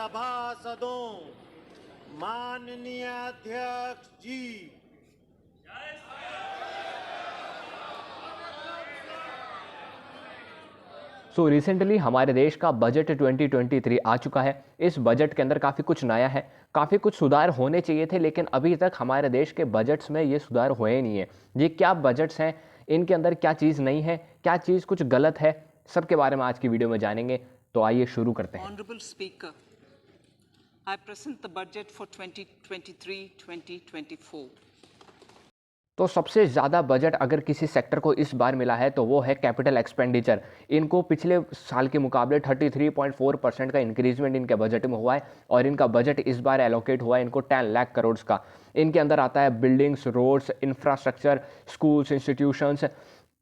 सभासदों, माननीय अध्यक्ष जी, रिसेंटली हमारे देश का बजट 2023 आ चुका है। इस बजट के अंदर काफ़ी कुछ नया है, काफ़ी कुछ सुधार होने चाहिए थे, लेकिन अभी तक हमारे देश के बजट्स में ये सुधार हुए नहीं है। ये क्या बजट्स हैं, इनके अंदर क्या चीज़ नई है, क्या चीज़ कुछ गलत है, सबके बारे में आज की वीडियो में जानेंगे। तो आइए शुरू करते हैं। Honorable Speaker, I present the budget for 2023-2024. तो सबसे ज़्यादा बजट अगर किसी सेक्टर को इस बार मिला है तो वो है कैपिटल एक्सपेंडिचर। इनको पिछले साल के मुकाबले 33.4% का इंक्रीजमेंट इनके बजट में हुआ है और इनका बजट इस बार एलोकेट हुआ है इनको 10 लाख करोड़ का। इनके अंदर आता है buildings, roads, infrastructure, schools, institutions.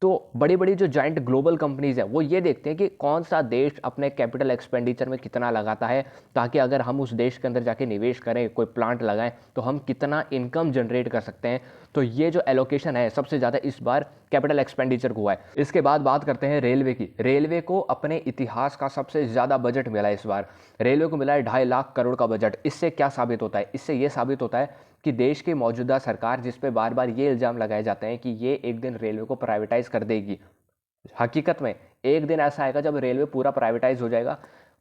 तो बड़ी बड़ी जो जॉइंट ग्लोबल कंपनीज है वो ये देखते हैं कि कौन सा देश अपने कैपिटल एक्सपेंडिचर में कितना लगाता है, ताकि अगर हम उस देश के अंदर जाके निवेश करें, कोई प्लांट लगाएं, तो हम कितना इनकम जनरेट कर सकते हैं। तो ये जो एलोकेशन है सबसे ज़्यादा इस बार कैपिटल एक्सपेंडिचर को हुआ है। इसके बाद बात करते हैं रेलवे की। रेलवे को अपने इतिहास का सबसे ज़्यादा बजट मिला है इस बार। रेलवे को मिला है 2.5 लाख करोड़ का बजट। इससे क्या साबित होता है? इससे ये साबित होता है कि देश की मौजूदा सरकार, जिस पे बार बार ये इल्ज़ाम लगाए जाते हैं कि ये एक दिन रेलवे को प्राइवेटाइज कर देगी, हकीकत में एक दिन ऐसा आएगा जब रेलवे पूरा प्राइवेटाइज हो जाएगा।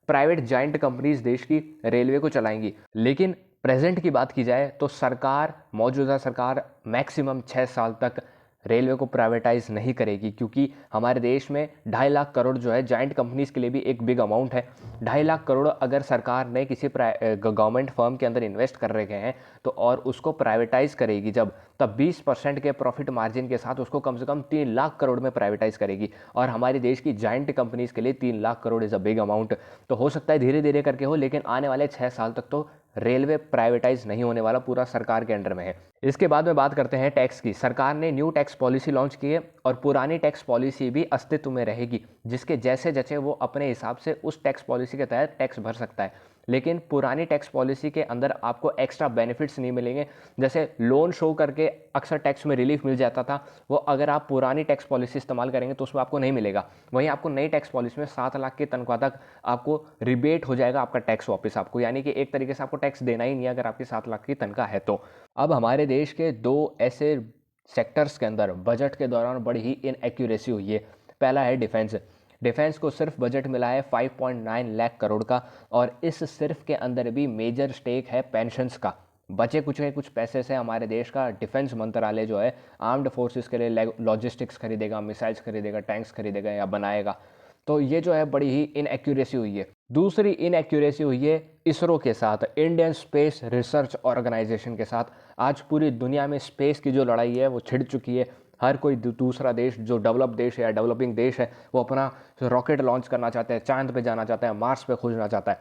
प्राइवेट जाइंट कंपनीज देश की रेलवे को चलाएंगी। लेकिन प्रेजेंट की बात की जाए तो सरकार, मौजूदा सरकार मैक्सिमम 6 साल तक रेलवे को प्राइवेटाइज नहीं करेगी, क्योंकि हमारे देश में 2.5 लाख करोड़ जो है जाइंट कंपनीज के लिए भी एक बिग अमाउंट है। 2.5 लाख करोड़ अगर सरकार ने किसी गवर्नमेंट फर्म के अंदर इन्वेस्ट कर रखे हैं तो और उसको प्राइवेटाइज करेगी जब, तब 20% के प्रॉफिट मार्जिन के साथ उसको कम से कम 3 लाख करोड़ में प्राइवेटाइज करेगी। और हमारे देश की जाइंट कंपनीज के लिए 3 lakh crore is a big amount. तो हो सकता है धीरे धीरे करके हो, लेकिन आने वाले 6 साल तक तो रेलवे प्राइवेटाइज नहीं होने वाला, पूरा सरकार के अंडर में है। इसके बाद में बात करते हैं टैक्स की। सरकार ने न्यू टैक्स पॉलिसी लॉन्च की है और पुरानी टैक्स पॉलिसी भी अस्तित्व में रहेगी, जिसके जैसे जैसे वो अपने हिसाब से उस टैक्स पॉलिसी के तहत टैक्स भर सकता है। लेकिन पुरानी टैक्स पॉलिसी के अंदर आपको एक्स्ट्रा बेनिफिट्स नहीं मिलेंगे। जैसे लोन शो करके अक्सर टैक्स में रिलीफ मिल जाता था, वो अगर आप पुरानी टैक्स पॉलिसी इस्तेमाल करेंगे तो उसमें आपको नहीं मिलेगा। वहीं आपको नई टैक्स पॉलिसी में 7 लाख की तनख्वाह तक आपको रिबेट हो जाएगा, आपका टैक्स वापस आपको, यानी कि एक तरीके से आपको टैक्स देना ही नहीं है अगर आपकी 7 लाख की तनख्वाह है तो। अब हमारे देश के 2 ऐसे सेक्टर्स के अंदर बजट के दौरान बड़ी ही इनएक्यूरेसी हुई है। पहला है डिफेंस। डिफेंस को सिर्फ बजट मिला है 5.9 लाख करोड़ का, और इस सिर्फ के अंदर भी मेजर स्टेक है पेंशन्स का। बचे कुछ पैसे से हमारे देश का डिफेंस मंत्रालय जो है आर्म्ड फोर्सेस के लिए लॉजिस्टिक्स खरीदेगा, मिसाइल्स खरीदेगा, टैंक्स खरीदेगा या बनाएगा। तो ये जो है बड़ी ही इनएक्यूरेसी हुई है। दूसरी इनएक्यूरेसी हुई है इसरो के साथ, इंडियन स्पेस रिसर्च ऑर्गेनाइजेशन के साथ। आज पूरी दुनिया में स्पेस की जो लड़ाई है वो छिड़ चुकी है। हर कोई दूसरा देश जो डेवलप देश है या डेवलपिंग देश है वो अपना रॉकेट लॉन्च करना चाहते हैं, चांद पे जाना चाहता है, मार्स पे खोजना चाहता है।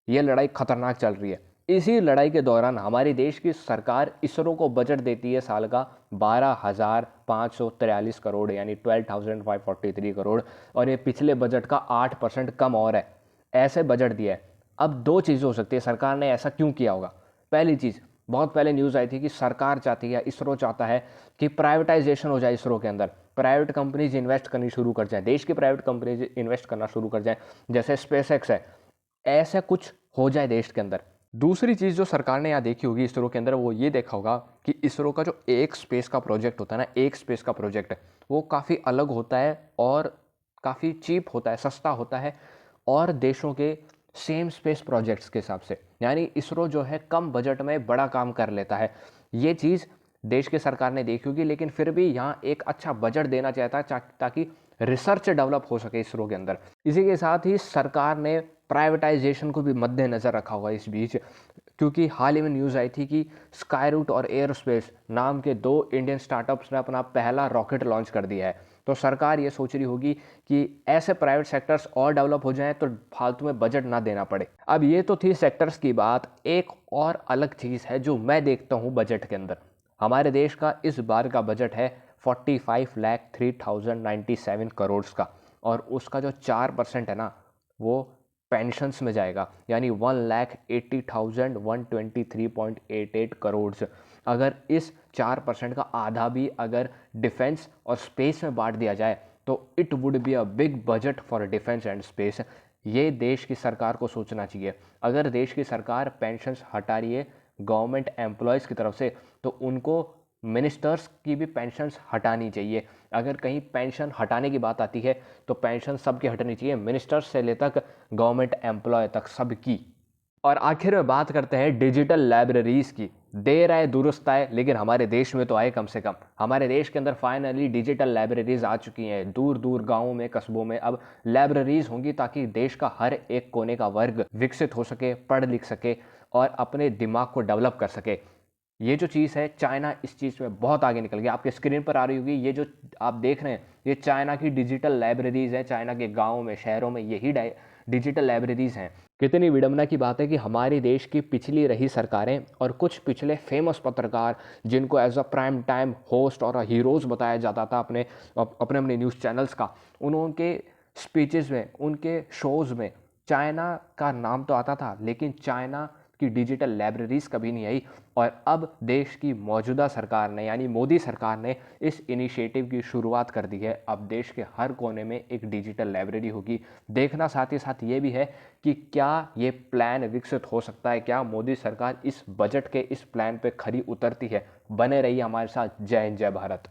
ये लड़ाई खतरनाक चल रही है। इसी लड़ाई के दौरान हमारे देश की सरकार इसरो को बजट देती है साल का 12,543 करोड़, यानी 12,543 करोड़, और ये पिछले बजट का 8% कम और है। ऐसे बजट दिया है। अब 2 चीज़ें हो सकती है, सरकार ने ऐसा क्यों किया होगा। पहली चीज़, बहुत पहले न्यूज़ आई थी कि सरकार चाहती है, इसरो चाहता है कि प्राइवेटाइजेशन हो जाए इसरो के अंदर, प्राइवेट कंपनीज इन्वेस्ट करनी शुरू कर जाए, देश की प्राइवेट कंपनीज इन्वेस्ट करना शुरू कर जाए, जैसे स्पेस एक्स है, ऐसा कुछ हो जाए देश के अंदर। दूसरी चीज़ जो सरकार ने यहाँ देखी होगी इसरो के अंदर, वो ये देखा होगा कि इसरो का जो एक स्पेस का प्रोजेक्ट होता है ना, एक स्पेस का प्रोजेक्ट वो काफ़ी अलग होता है और काफ़ी चीप होता है, सस्ता होता है और देशों के सेम स्पेस प्रोजेक्ट्स के हिसाब से। यानी इसरो जो है कम बजट में बड़ा काम कर लेता है। ये चीज़ देश की सरकार ने देखी होगी, लेकिन फिर भी यहाँ एक अच्छा बजट देना चाहता है ताकि रिसर्च डेवलप हो सके इसरो के अंदर। इसी के साथ ही सरकार ने प्राइवेटाइजेशन को भी मद्देनज़र रखा हुआ इस बीच, क्योंकि हाल ही में न्यूज़ आई थी कि स्काईरूट और एयरोस्पेस नाम के 2 इंडियन स्टार्टअप्स ने अपना पहला रॉकेट लॉन्च कर दिया है। तो सरकार ये सोच रही होगी कि ऐसे प्राइवेट सेक्टर्स और डेवलप हो जाएं तो फालतू में बजट ना देना पड़े। अब ये तो थी सेक्टर्स की बात। एक और अलग चीज़ है जो मैं देखता हूँ बजट के अंदर। हमारे देश का इस बार का बजट है 45,03,097 करोड़ का, और उसका जो 4% है ना वो पेंशन्स में जाएगा, यानी 1,80,123.88 करोड़। अगर इस 4% का आधा भी अगर डिफेंस और स्पेस में बांट दिया जाए तो it would be a big budget for defence and space. ये देश की सरकार को सोचना चाहिए। अगर देश की सरकार पेंशन्स हटा रही है गवर्नमेंट एम्प्लॉयज़ की तरफ से, तो उनको मिनिस्टर्स की भी पेंशन्स हटानी चाहिए। अगर कहीं पेंशन हटाने की बात आती है तो पेंशन सबकी हटनी चाहिए, मिनिस्टर्स से ले तक गवर्नमेंट एम्प्लॉय तक सबकी। और आखिर में बात करते हैं डिजिटल लाइब्रेरीज़ की। देर आए दुरुस्त आए, लेकिन हमारे देश में तो आए कम से कम। हमारे देश के अंदर फाइनली डिजिटल लाइब्रेरीज़ आ चुकी हैं। दूर दूर गाँवों में, कस्बों में अब लाइब्रेरीज़ होंगी, ताकि देश का हर एक कोने का वर्ग विकसित हो सके, पढ़ लिख सके और अपने दिमाग को डेवलप कर सके। ये जो चीज़ है, चाइना इस चीज़ में बहुत आगे निकल गया। आपके स्क्रीन पर आ रही होगी, ये जो आप देख रहे हैं, ये चाइना की डिजिटल लाइब्रेरीज़ हैं। चाइना के गाँवों में, शहरों में यही डिजिटल लाइब्रेरीज़ हैं। कितनी विडंबना की बात है कि हमारे देश की पिछली रही सरकारें और कुछ पिछले फेमस पत्रकार, जिनको as a prime time host और हीरोज़ बताया जाता था अपने अपने न्यूज़ चैनल्स का, उनके स्पीचेस में, उनके शोज़ में चाइना का नाम तो आता था, लेकिन चाइना की डिजिटल लाइब्रेरीज़ कभी नहीं आई। और अब देश की मौजूदा सरकार ने, यानी मोदी सरकार ने, इस इनिशिएटिव की शुरुआत कर दी है। अब देश के हर कोने में एक डिजिटल लाइब्रेरी होगी। देखना साथ ही साथ ये भी है कि क्या ये प्लान विकसित हो सकता है, क्या मोदी सरकार इस बजट के इस प्लान पे खरी उतरती है। बने रहिए हमारे साथ। जय हिंद, जय भारत।